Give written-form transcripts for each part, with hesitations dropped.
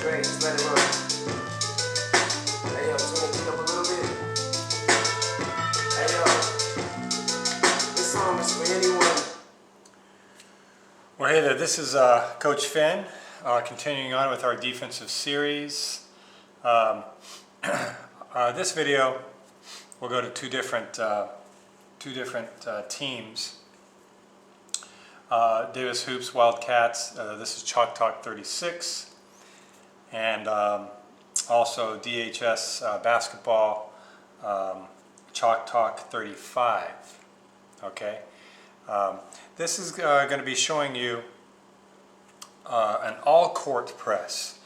straight. Just let it run. Hey yo, turn the beat up a little bit. Hey yo, this song is for anyone. Well, hey there, this is Coach Finn, continuing on with our defensive series. This video, we'll go to two different teams. Davis Hoops Wildcats, this is Chalktalk36, and also DHS Basketball, Chalktalk35, okay? This is going to be showing you an all-court press.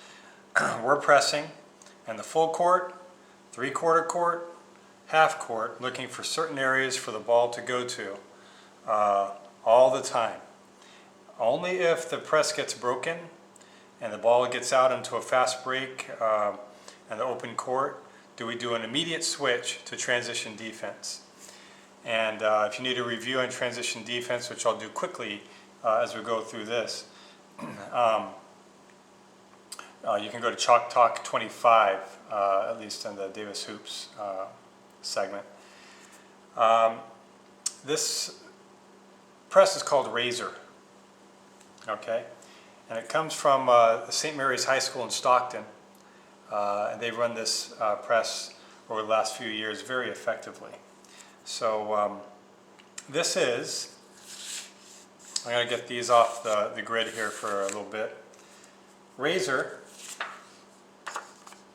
We're pressing in the full court, three-quarter court, half court, looking for certain areas for the ball to go to all the time. Only if the press gets broken and the ball gets out into a fast break in the open court do we do an immediate switch to transition defense. And if you need a review on transition defense, which I'll do quickly as we go through this, you can go to Chalktalk35, at least in the Davis Hoops segment. This press is called Razor, okay? And it comes from St. Mary's High School in Stockton. And they've run this press over the last few years very effectively. So this is, I'm going to get these off the grid here for a little bit. Razor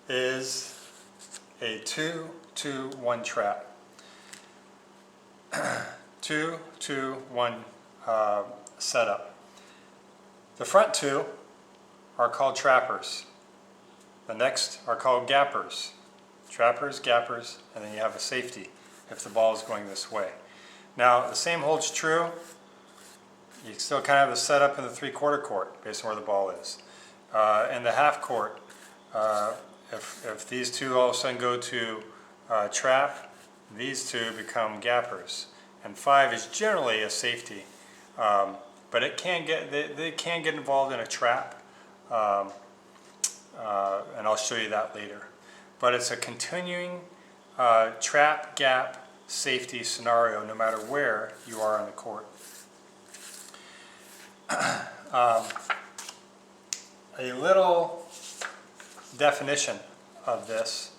is a 2-2-1 trap. 2-2-1 setup. The front two are called trappers. The next are called gappers. Trappers, gappers, and then you have a safety if the ball is going this way. Now, the same holds true. You still kind of have the setup in the three-quarter court based on where the ball is. In the half court, if these two all of a sudden go to trap, these two become gappers. And 5 is generally a safety, but it can get they can get involved in a trap, and I'll show you that later. But it's a continuing trap, gap, safety scenario no matter where you are on the court. A little definition of this.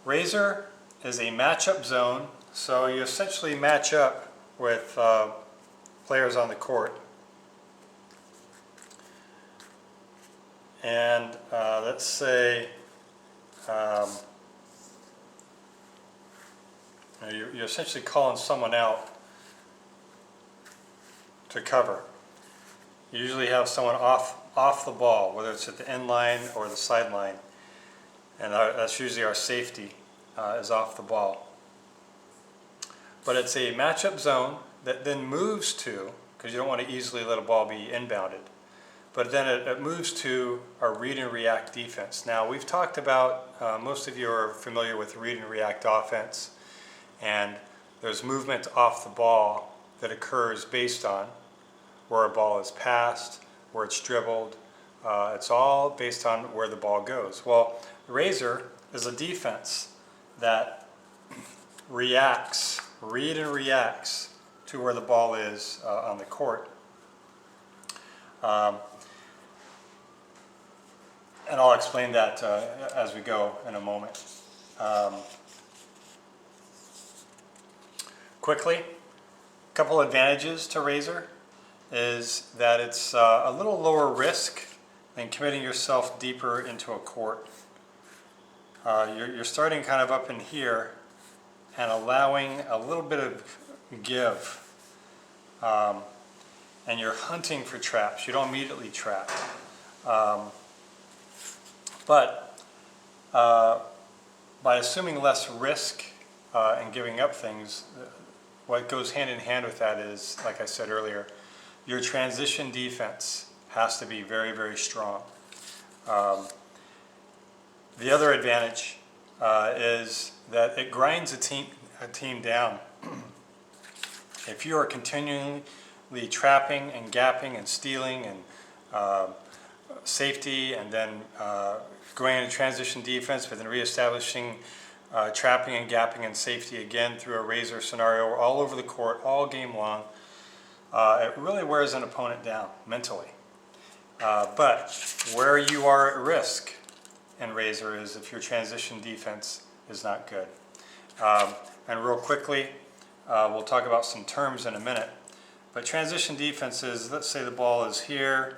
Razor is a matchup zone, so you essentially match up with players on the court. And let's say you're essentially calling someone out to cover. You usually have someone off the ball, whether it's at the end line or the sideline, and that's usually our safety is off the ball. But it's a matchup zone that then moves to, because you don't want to easily let a ball be inbounded, but then it moves to our read and react defense. Now we've talked about, most of you are familiar with read and react offense, and there's movement off the ball that occurs based on where a ball is passed, where it's dribbled. It's all based on where the ball goes. Well, Razor is a defense that reacts, read and reacts to where the ball is on the court. And I'll explain that as we go in a moment. Quickly, a couple advantages to Razor is that it's a little lower risk than committing yourself deeper into a court. You're starting kind of up in here and allowing a little bit of give, and you're hunting for traps. You don't immediately trap. But by assuming less risk and giving up things, what goes hand in hand with that is, like I said earlier, your transition defense has to be very, very strong. The other advantage is that it grinds a team down. If you are continually trapping and gapping and stealing and safety, and then going into transition defense, but then reestablishing trapping and gapping and safety again through a razor scenario all over the court, all game long. It really wears an opponent down mentally. But where you are at risk in razor is if your transition defense is not good. And real quickly, we'll talk about some terms in a minute. But transition defense is, let's say the ball is here.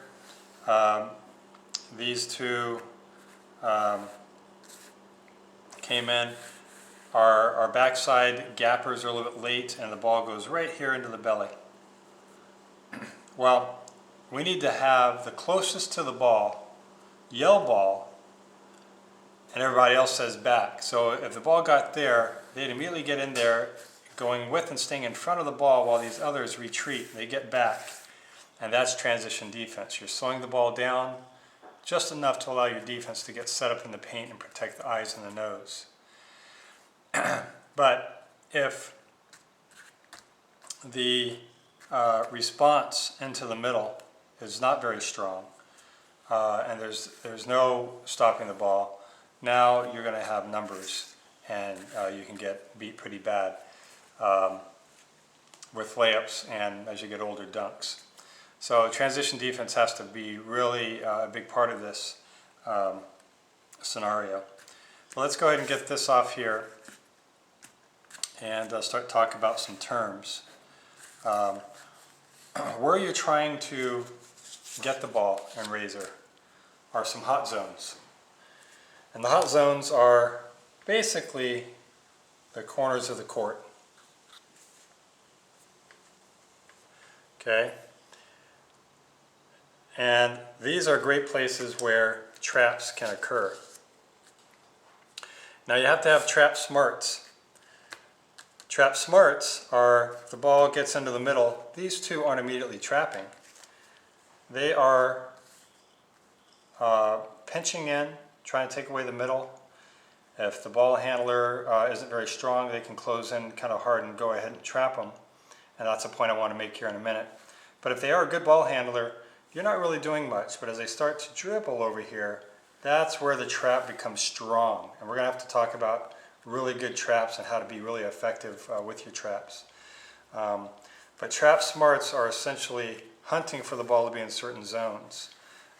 These two came in. Our backside gappers are a little bit late, and the ball goes right here into the belly. Well, we need to have the closest to the ball yell ball, and everybody else says back. So if the ball got there, they'd immediately get in there, going with and staying in front of the ball while these others retreat. They get back, and that's transition defense. You're slowing the ball down just enough to allow your defense to get set up in the paint and protect the eyes and the nose. But if the response into the middle is not very strong, and there's no stopping the ball, now you're going to have numbers, and you can get beat pretty bad with layups and, as you get older, dunks. So transition defense has to be really a big part of this scenario. So let's go ahead and get this off here and start talking about some terms. Where you're trying to get the ball in razor are some hot zones. And the hot zones are basically the corners of the court. Okay? And these are great places where traps can occur. Now you have to have trap smarts. Trap smarts are, if the ball gets into the middle, these two aren't immediately trapping. They are pinching in, trying to take away the middle. If the ball handler isn't very strong, they can close in kind of hard and go ahead and trap them. And that's a point I want to make here in a minute. But if they are a good ball handler, you're not really doing much. But as they start to dribble over here, that's where the trap becomes strong. And we're going to have to talk about really good traps and how to be really effective with your traps. But trap smarts are essentially hunting for the ball to be in certain zones.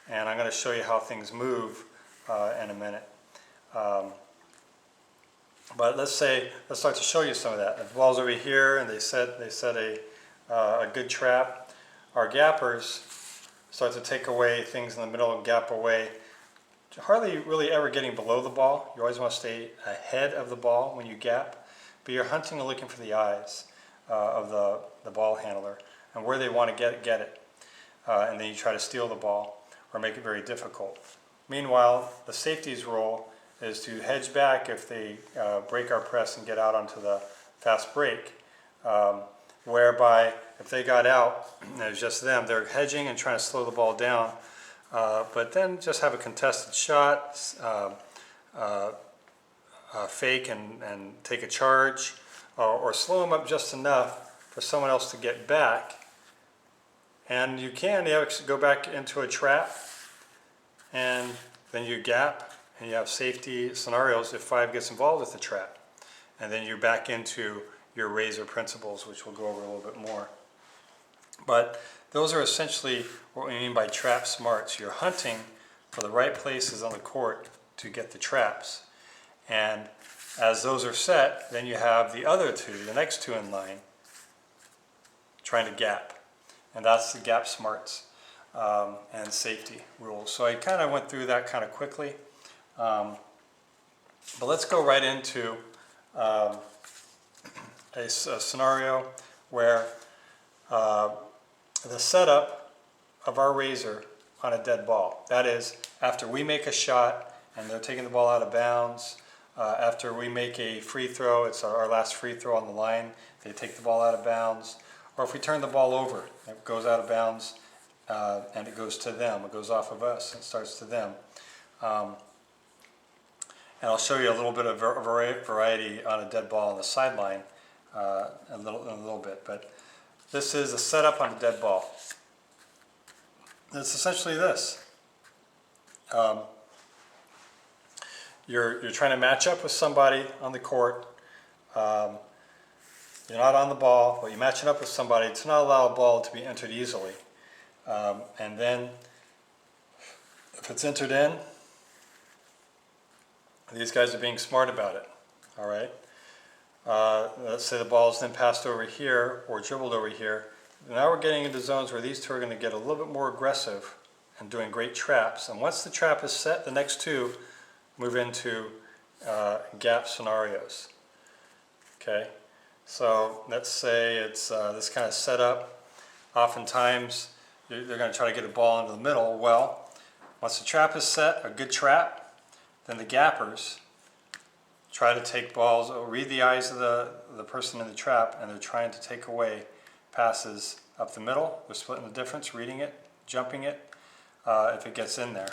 And I'm going to show you how things move in a minute. But let's start to show you some of that. If the ball's over here and they set a good trap, our gappers start to take away things in the middle and gap away. Hardly really ever getting below the ball. You always want to stay ahead of the ball when you gap, but you're hunting and looking for the eyes of the ball handler and where they want to get it. And then you try to steal the ball or make it very difficult. Meanwhile, the safety's role is to hedge back if they break our press and get out onto the fast break, whereby if they got out and it was just them, they're hedging and trying to slow the ball down, but then just have a contested shot, fake and take a charge, or slow them up just enough for someone else to get back. And you can go back into a trap, and then you gap, and you have safety scenarios if 5 gets involved with the trap. And then you're back into your razor principles, which we'll go over a little bit more. But those are essentially what we mean by trap smarts. You're hunting for the right places on the court to get the traps. And as those are set, then you have the other two, the next two in line, trying to gap. And that's the gap smarts and safety rules. So I kind of went through that kind of quickly. But let's go right into a scenario where the setup of our razor on a dead ball. That is, after we make a shot and they're taking the ball out of bounds, after we make a free throw, it's our last free throw on the line, they take the ball out of bounds, or if we turn the ball over, it goes out of bounds and it goes to them, it goes off of us and starts to them. And I'll show you a little bit of variety on a dead ball on the sideline in a little bit. But this is a setup on a dead ball. It's essentially this. You're trying to match up with somebody on the court. You're not on the ball, but you're matching up with somebody to not allow a ball to be entered easily. And then if it's entered in, these guys are being smart about it. All right. Let's say the ball is then passed over here or dribbled over here. Now we're getting into zones where these two are going to get a little bit more aggressive and doing great traps. And once the trap is set, the next two move into gap scenarios. Okay, so let's say it's this kind of setup. Oftentimes they're going to try to get a ball into the middle. Well, once the trap is set, a good trap, then the gappers try to take balls, read the eyes of the person in the trap, and they're trying to take away passes up the middle. They're splitting the difference, reading it, jumping it, if it gets in there.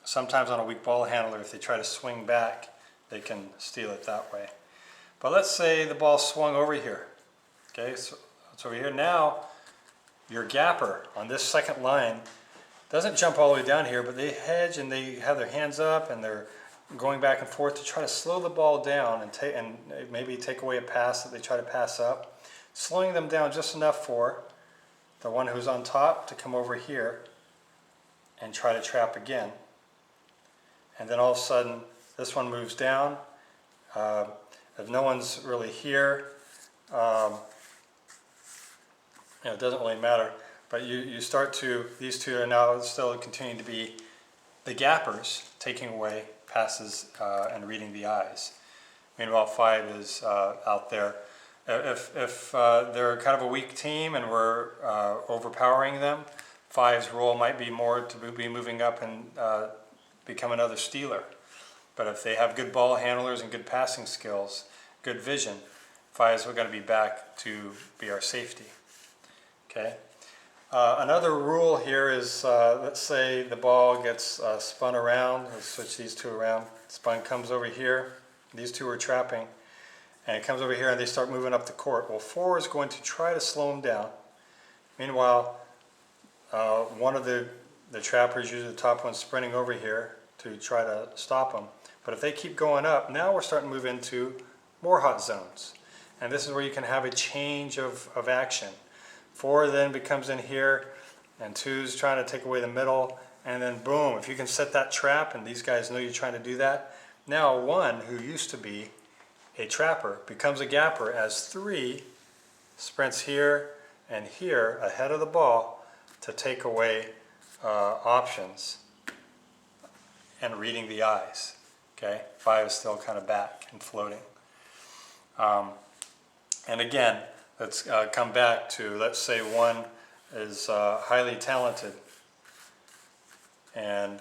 Sometimes on a weak ball handler, if they try to swing back, they can steal it that way. But let's say the ball swung over here. Okay, so it's over here. Now, your gapper on this second line doesn't jump all the way down here, but they hedge and they have their hands up and they're going back and forth to try to slow the ball down and maybe take away a pass that they try to pass up, slowing them down just enough for the one who's on top to come over here and try to trap again. And then all of a sudden, this one moves down. If no one's really here, it doesn't really matter. But you start to, these two are now still continuing to be the gappers, taking away passes and reading the eyes. Meanwhile, 5 is out there. If they're kind of a weak team and we're overpowering them, 5's role might be more to be moving up and become another stealer. But if they have good ball handlers and good passing skills, good vision, 5's are going to be back to be our safety. Okay. Another rule here is, let's say the ball gets spun around. Let's switch these two around. Spun comes over here. These two are trapping. And it comes over here and they start moving up the court. Well, 4 is going to try to slow them down. Meanwhile, one of the trappers, usually the top one, sprinting over here to try to stop them. But if they keep going up, now we're starting to move into more hot zones. And this is where you can have a change of action. 4 then becomes in here, and 2's trying to take away the middle, and then boom, if you can set that trap, and these guys know you're trying to do that, now 1, who used to be a trapper, becomes a gapper as 3 sprints here and here ahead of the ball to take away options and reading the eyes. Okay, 5 is still kind of back and floating. And again, let's come back to, let's say 1 is highly talented and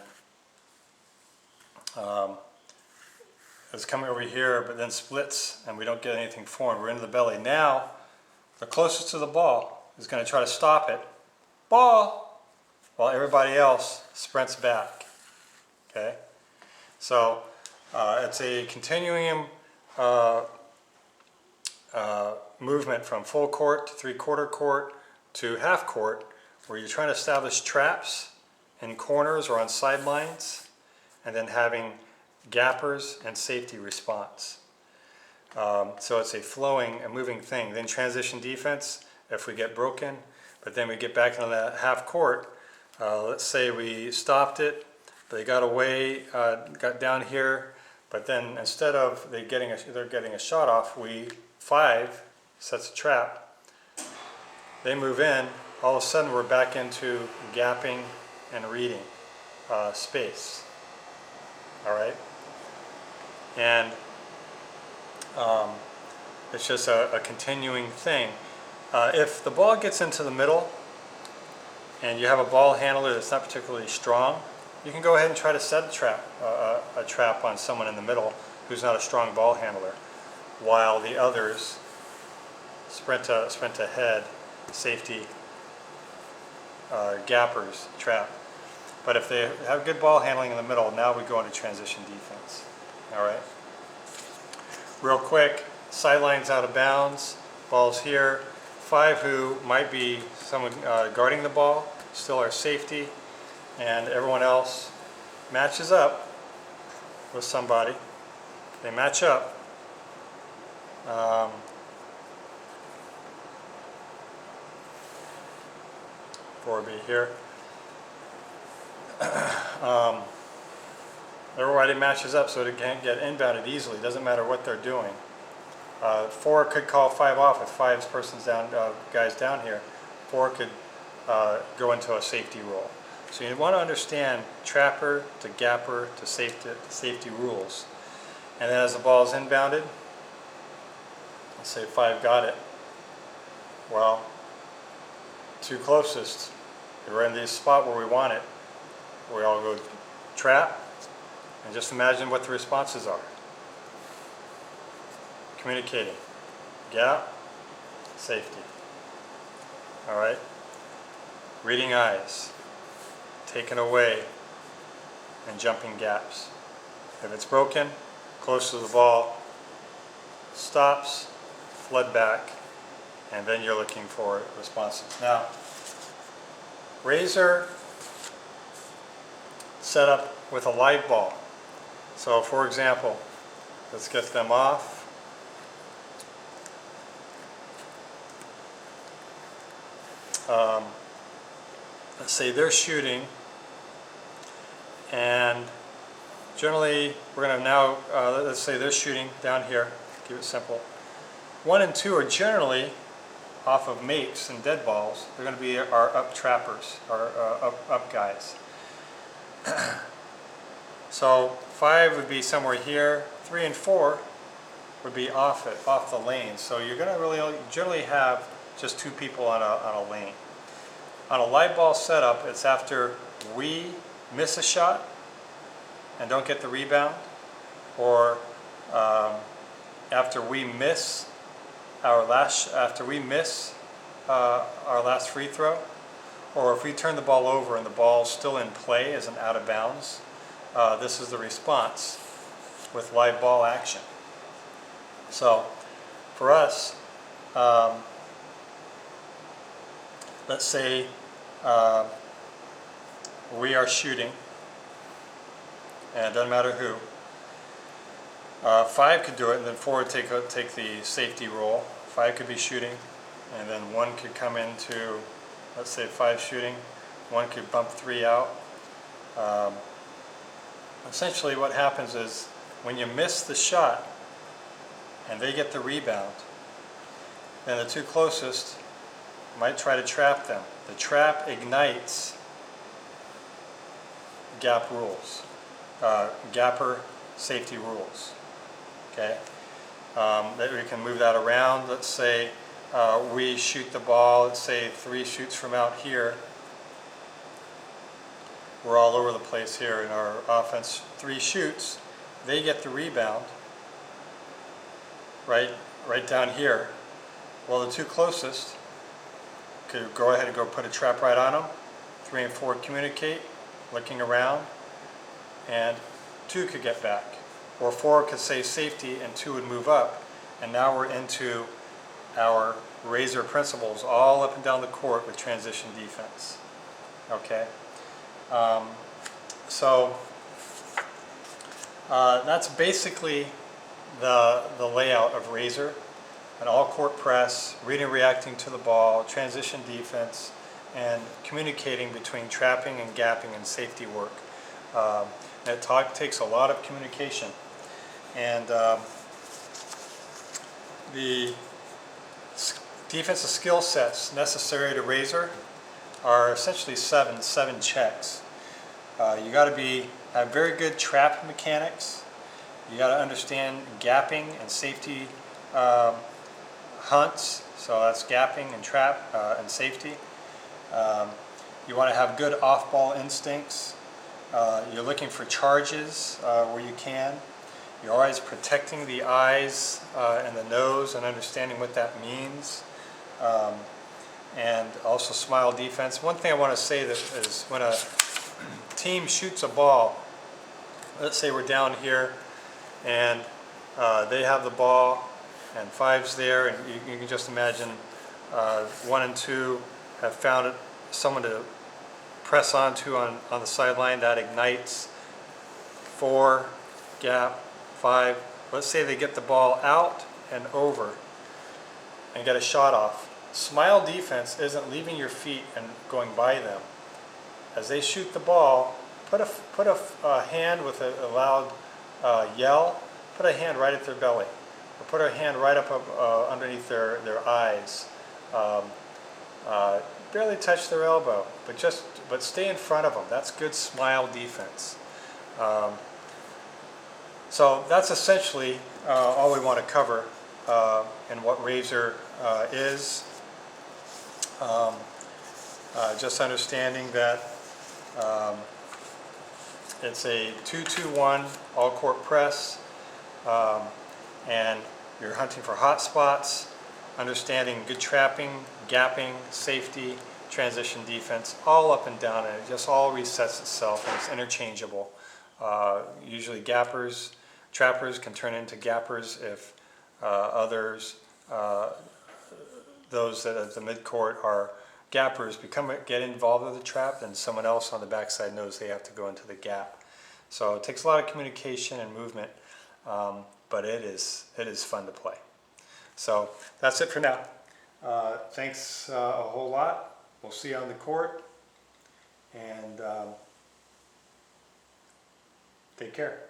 is coming over here, but then splits and we don't get anything for him. We're into the belly. Now, the closest to the ball is going to try to stop it. Ball! While everybody else sprints back. Okay? So, it's a continuing movement from full court to 3/4 court to half court, where you're trying to establish traps in corners or on sidelines, and then having gappers and safety response. So it's a flowing, a moving thing. Then transition defense, if we get broken, but then we get back into that half court. Let's say we stopped it, but they got away, got down here, but then instead of they're getting a shot off, 5 sets a trap. They move in. All of a sudden, we're back into gapping and reading space. All right, and it's just a continuing thing. If the ball gets into the middle, and you have a ball handler that's not particularly strong, you can go ahead and try to set a trap on someone in the middle who's not a strong ball handler, while the others sprint ahead, safety, gappers, trap. But if they have good ball handling in the middle, now we go into transition defense. All right. Real quick, sidelines out of bounds, ball's here. 5 who might be someone guarding the ball, still our safety, and everyone else matches up with somebody, they match up, 4B here, everybody matches up so it can't get inbounded easily. It doesn't matter what they're doing. 4 could call 5 off if 5 persons down, guys down here. 4 could go into a safety rule. So you want to understand trapper to gapper to safety rules. And then as the ball is inbounded, let's say 5 got it. Well, 2 closest, we're in the spot where we want it. We all go trap, and just imagine what the responses are. Communicating, gap, safety. All right. Reading eyes, taken away, and jumping gaps. If it's broken, close to the ball, stops, flood back, and then you're looking for responses. Now, Razor set up with a live ball. So for example, let's get them off. Let's say they're shooting, and generally we're going to now, let's say they're shooting down here, keep it simple. 1 and 2 are generally off of mates and dead balls. They're going to be our up trappers, our up guys. So 5 would be somewhere here, 3 and 4 would be off the lane. So you're going to really generally have just 2 people on a lane. On a live ball setup, it's after we miss a shot and don't get the rebound, or after we miss our last free throw, or if we turn the ball over and the ball's still in play as an out of bounds. This is the response with live ball action. So for us, let's say we are shooting, and it doesn't matter who. 5 could do it, and then 4 would take the safety role. 5 could be shooting, and then 1 could come into, let's say 5 shooting, 1 could bump 3 out. Essentially what happens is when you miss the shot and they get the rebound, then the 2 closest might try to trap them. The trap ignites gap rules, gapper safety rules. Okay, that we can move that around. Let's say we shoot the ball, let's say 3 shoots from out here. We're all over the place here in our offense. 3 shoots, they get the rebound right down here. Well, the 2 closest could go ahead and go put a trap right on them. 3 and 4 communicate, looking around, and 2 could get back. Or 4 could say safety and 2 would move up. And now we're into our Razor principles all up and down the court with transition defense. Okay? So that's basically the layout of Razor. An all-court press, reading and reacting to the ball, transition defense, and communicating between trapping and gapping and safety work. It takes a lot of communication. And the defensive skill sets necessary to Razor are essentially seven checks. You got to have very good trap mechanics. You got to understand gapping and safety hunts. So that's gapping and trap and safety. You want to have good off-ball instincts. You're looking for charges where you can. You're always protecting the eyes and the nose and understanding what that means. And also smile defense. One thing I want to say that is when a team shoots a ball, let's say we're down here and they have the ball and 5's there, and you can just imagine 1 and 2 have found someone to press onto on the sideline. That ignites 4, gap, 5. Let's say they get the ball out and over and get a shot off. Smile defense isn't leaving your feet and going by them. As they shoot the ball, put a hand with a loud yell, put a hand right at their belly, or put a hand right up underneath their eyes. Barely touch their elbow, but stay in front of them. That's good smile defense. So that's essentially all we want to cover in what Razor is. Just understanding that it's a 2-2-1 all-court press, and you're hunting for hot spots, understanding good trapping, gapping, safety, transition defense, all up and down, and it just all resets itself, and it's interchangeable. Usually trappers can turn into gappers if others, those that at the midcourt are gappers, get involved with the trap, and someone else on the backside knows they have to go into the gap. So it takes a lot of communication and movement, but it is fun to play. So that's it for now. Thanks a whole lot. We'll see you on the court, and take care.